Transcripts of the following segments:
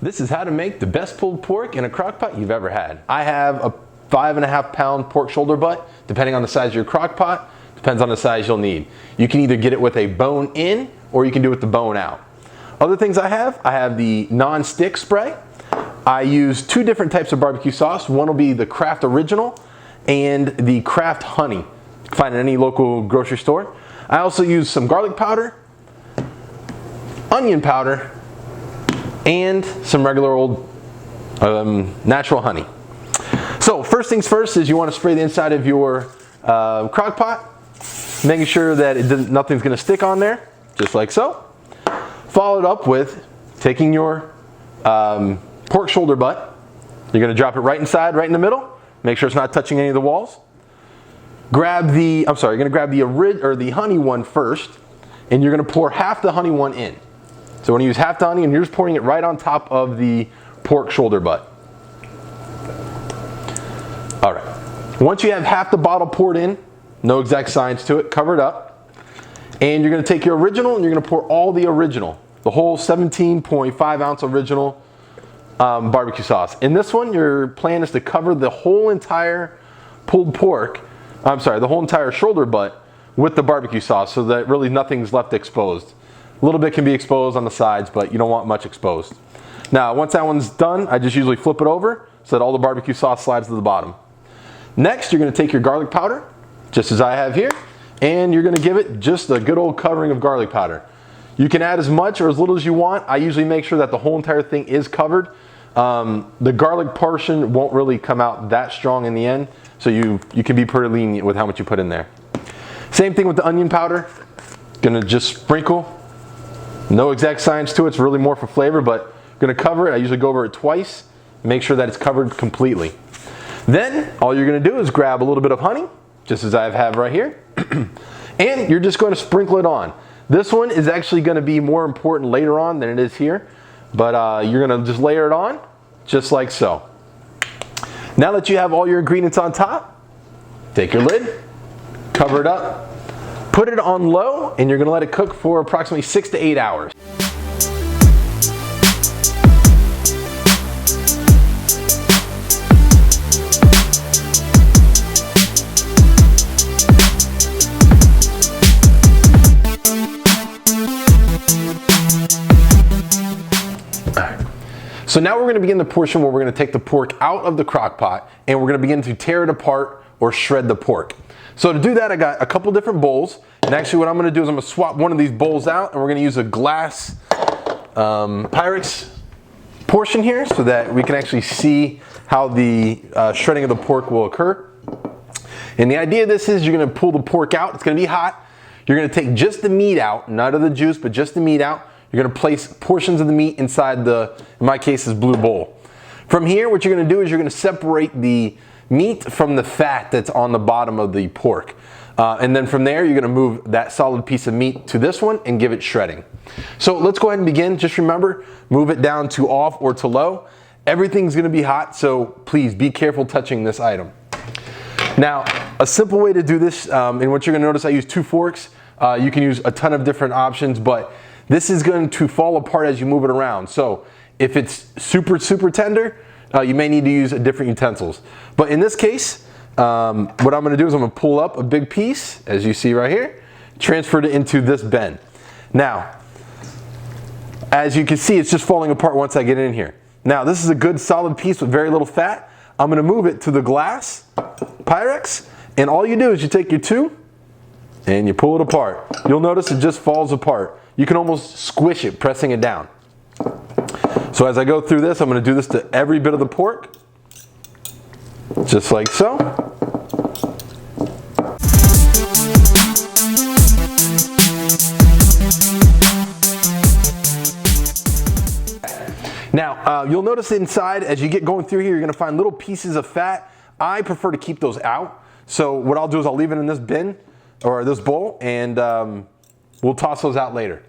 This is how to make the best pulled pork in a crock pot you've ever had. I have a 5.5 pound pork shoulder butt, depending on the size of your crock pot, depends on the size you'll need. You can either get it with a bone in or you can do it with the bone out. Other things I have the non-stick spray. I use two different types of barbecue sauce. One will be the Kraft Original and the Kraft Honey. You can find it at any local grocery store. I also use some garlic powder, onion powder, and some regular old natural honey. So first things first is you want to spray the inside of your crock pot, making sure that nothing's going to stick on there, just like so. Follow it up with taking your pork shoulder butt. You're going to drop it right inside, right in the middle. Make sure it's not touching any of the walls. You're going to grab the honey one first, and you're going to pour half the honey one in. So when you use half the honey, and you're just pouring it right on top of the pork shoulder butt. All right. Once you have half the bottle poured in, no exact science to it, cover it up. And you're going to take your original and you're going to pour all the original, the whole 17.5 ounce original barbecue sauce. In this one, your plan is to cover the whole entire pulled pork, the whole entire shoulder butt with the barbecue sauce so that really nothing's left exposed. A little bit can be exposed on the sides, but you don't want much exposed. Now, once that one's done, I just usually flip it over so that all the barbecue sauce slides to the bottom. Next, you're going to take your garlic powder, just as I have here, and you're going to give it just a good old covering of garlic powder. You can add as much or as little as you want. I usually make sure that the whole entire thing is covered. The garlic portion won't really come out that strong in the end, so you can be pretty lenient with how much you put in there. Same thing with the onion powder. Gonna just sprinkle. No exact science to it, it's really more for flavor, but gonna cover it. I usually go over it twice, make sure that it's covered completely. Then all you're gonna do is grab a little bit of honey, just as I have right here, and you're just going to sprinkle it on. This one is actually going to be more important later on than it is here, but you're going to just layer it on, just like so. Now that you have all your ingredients on top, take your lid, cover it up, put it on low, and you're going to let it cook for approximately 6 to 8 hours. So now we're going to begin the portion where we're going to take the pork out of the crock pot and we're going to begin to tear it apart or shred the pork. So to do that, I got a couple different bowls, and actually what I'm going to do is I'm going to swap one of these bowls out and we're going to use a glass Pyrex portion here so that we can actually see how the shredding of the pork will occur. And the idea of this is you're going to pull the pork out. It's going to be hot. You're going to take just the meat out, not of the juice, but just the meat out. You're going to place portions of the meat inside the, in my case, this blue bowl. From here, what you're going to do is you're going to separate the meat from the fat that's on the bottom of the pork. And then from there, you're going to move that solid piece of meat to this one and give it shredding. So let's go ahead and begin. Just remember, move it down to off or to low. Everything's going to be hot, so please be careful touching this item. Now, a simple way to do this, and what you're going to notice, I use 2 forks. You can use a ton of different options, but this is going to fall apart as you move it around. So if it's super, super tender, you may need to use different utensils. But in this case, what I'm going to do is I'm going to pull up a big piece, as you see right here, transfer it into this bin. Now, as you can see, it's just falling apart once I get in here. Now, this is a good solid piece with very little fat. I'm going to move it to the glass Pyrex, and all you do is you take your 2 and you pull it apart. You'll notice it just falls apart. You can almost squish it, pressing it down. So as I go through this, I'm going to do this to every bit of the pork, just like so. Now, you'll notice inside, as you get going through here, you're going to find little pieces of fat. I prefer to keep those out. So what I'll do is I'll leave it in this bin, or this bowl, and we'll toss those out later.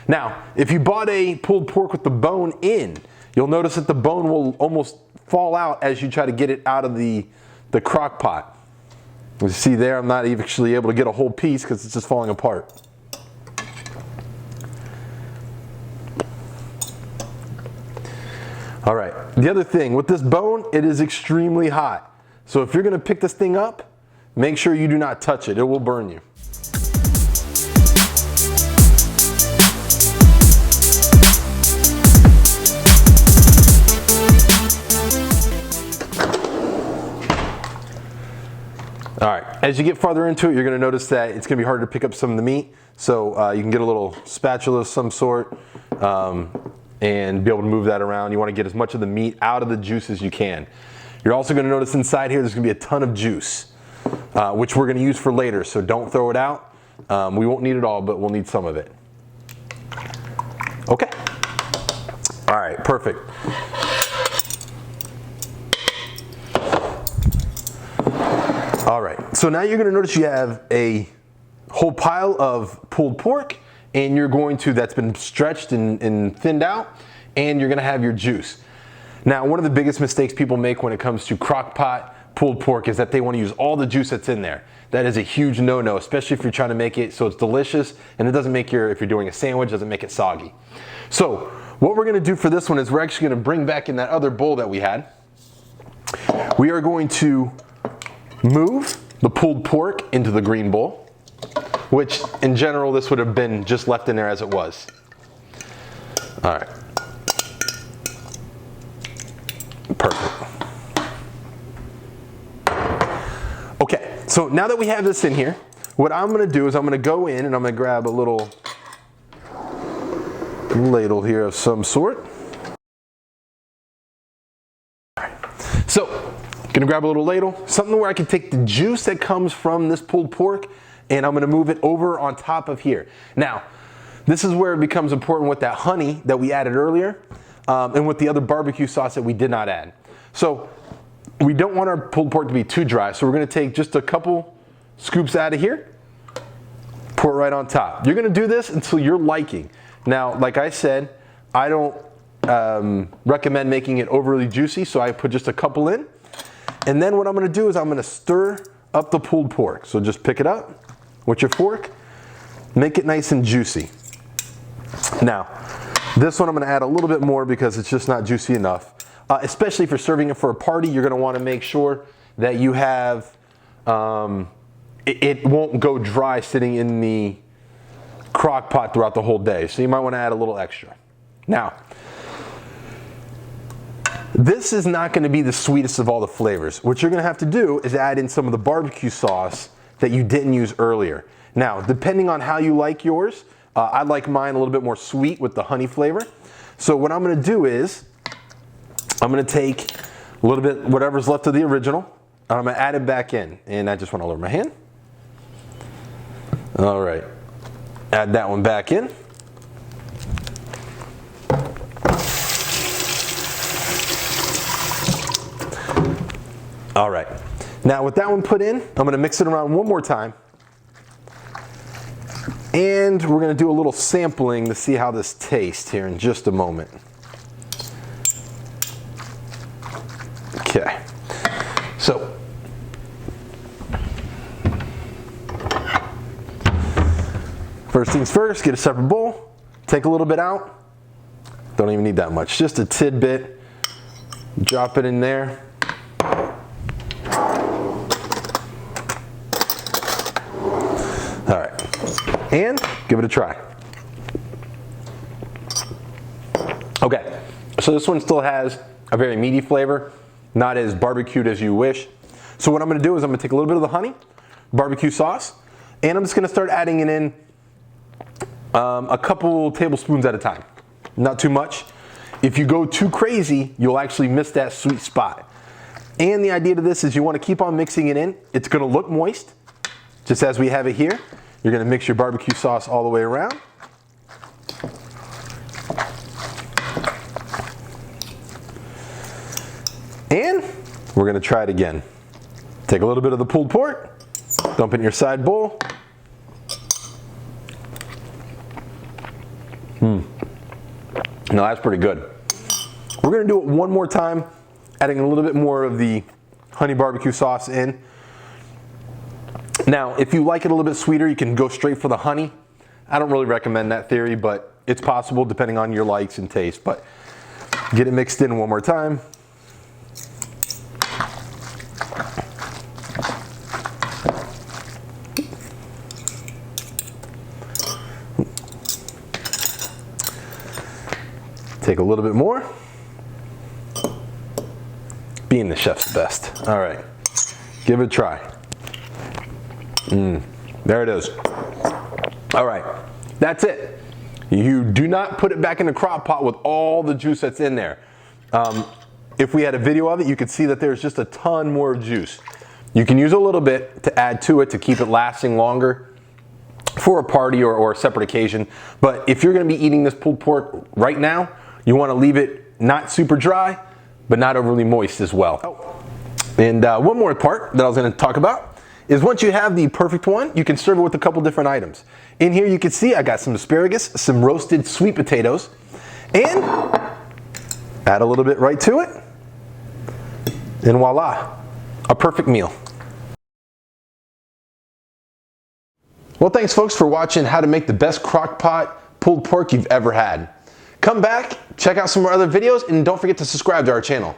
Now, if you bought a pulled pork with the bone in, you'll notice that the bone will almost fall out as you try to get it out of the crock pot. You see there, I'm not actually able to get a whole piece because it's just falling apart. All right, the other thing, with this bone, it is extremely hot. So if you're gonna pick this thing up, make sure you do not touch it. It will burn you. All right, as you get farther into it, you're gonna notice that it's gonna be harder to pick up some of the meat. So you can get a little spatula of some sort and be able to move that around. You wanna get as much of the meat out of the juice as you can. You're also gonna notice inside here, there's gonna be a ton of juice, which we're gonna use for later, so don't throw it out. We won't need it all, but we'll need some of it. Okay. All right, perfect. All right, so now you're gonna notice you have a whole pile of pulled pork, and you're going to, that's been stretched and thinned out, and you're gonna have your juice. Now, one of the biggest mistakes people make when it comes to crock pot pulled pork is that they wanna use all the juice that's in there. That is a huge no-no, especially if you're trying to make it so it's delicious, and it doesn't make if you're doing a sandwich, doesn't make it soggy. So, what we're gonna do for this one is we're actually gonna bring back in that other bowl that we had. We are going to move the pulled pork into the green bowl, which in general this would have been just left in there as it was. All right. Perfect. Okay, so now that we have this in here, what I'm gonna do is I'm gonna go in and I'm gonna grab a little ladle here of some sort. All right. So, gonna grab a little ladle, something where I can take the juice that comes from this pulled pork and I'm gonna move it over on top of here. Now, this is where it becomes important with that honey that we added earlier and with the other barbecue sauce that we did not add. So, we don't want our pulled pork to be too dry, so we're gonna take just a couple scoops out of here, pour it right on top. You're gonna do this until you're liking. Now, like I said, I don't recommend making it overly juicy, so I put just a couple in. And then what I'm gonna do is I'm gonna stir up the pulled pork. So just pick it up with your fork, make it nice and juicy. Now, this one I'm gonna add a little bit more because it's just not juicy enough. Especially if you're serving it for a party, you're gonna wanna make sure that you have, it won't go dry sitting in the crock pot throughout the whole day. So you might wanna add a little extra. Now, this is not gonna be the sweetest of all the flavors. What you're gonna have to do is add in some of the barbecue sauce that you didn't use earlier. Now, depending on how you like yours, I like mine a little bit more sweet with the honey flavor. So what I'm gonna do is, I'm gonna take a little bit, whatever's left of the original, and I'm gonna add it back in. And I just went all over my hand. All right, add that one back in. All right, now with that one put in, I'm gonna mix it around one more time. And we're gonna do a little sampling to see how this tastes here in just a moment. Okay, so first things first, get a separate bowl, take a little bit out. Don't even need that much, just a tidbit. Drop it in there. All right, and give it a try. Okay, so this one still has a very meaty flavor, not as barbecued as you wish. So what I'm gonna do is I'm gonna take a little bit of the honey, barbecue sauce, and I'm just gonna start adding it in a couple tablespoons at a time, not too much. If you go too crazy, you'll actually miss that sweet spot. And the idea to this is you wanna keep on mixing it in. It's gonna look moist, just as we have it here. You're gonna mix your barbecue sauce all the way around. And we're gonna try it again. Take a little bit of the pulled pork, dump it in your side bowl. No, that's pretty good. We're gonna do it one more time, adding a little bit more of the honey barbecue sauce in. Now, if you like it a little bit sweeter, you can go straight for the honey. I don't really recommend that theory, but it's possible depending on your likes and taste. But Get it mixed in one more time. Take a little bit more. Being the chef's best. All right, give it a try. There it is. All right, that's it. You do not put it back in the crock pot with all the juice that's in there. If we had a video of it, you could see that there's just a ton more juice. You can use a little bit to add to it to keep it lasting longer for a party or a separate occasion. But if you're gonna be eating this pulled pork right now, you wanna leave it not super dry, but not overly moist as well. And one more part that I was gonna talk about is once you have the perfect one, you can serve it with a couple different items. In here you can see I got some asparagus, some roasted sweet potatoes, and add a little bit right to it, and voila, a perfect meal. Well, thanks folks for watching how to make the best crock pot pulled pork you've ever had. Come back, check out some more other videos, and don't forget to subscribe to our channel.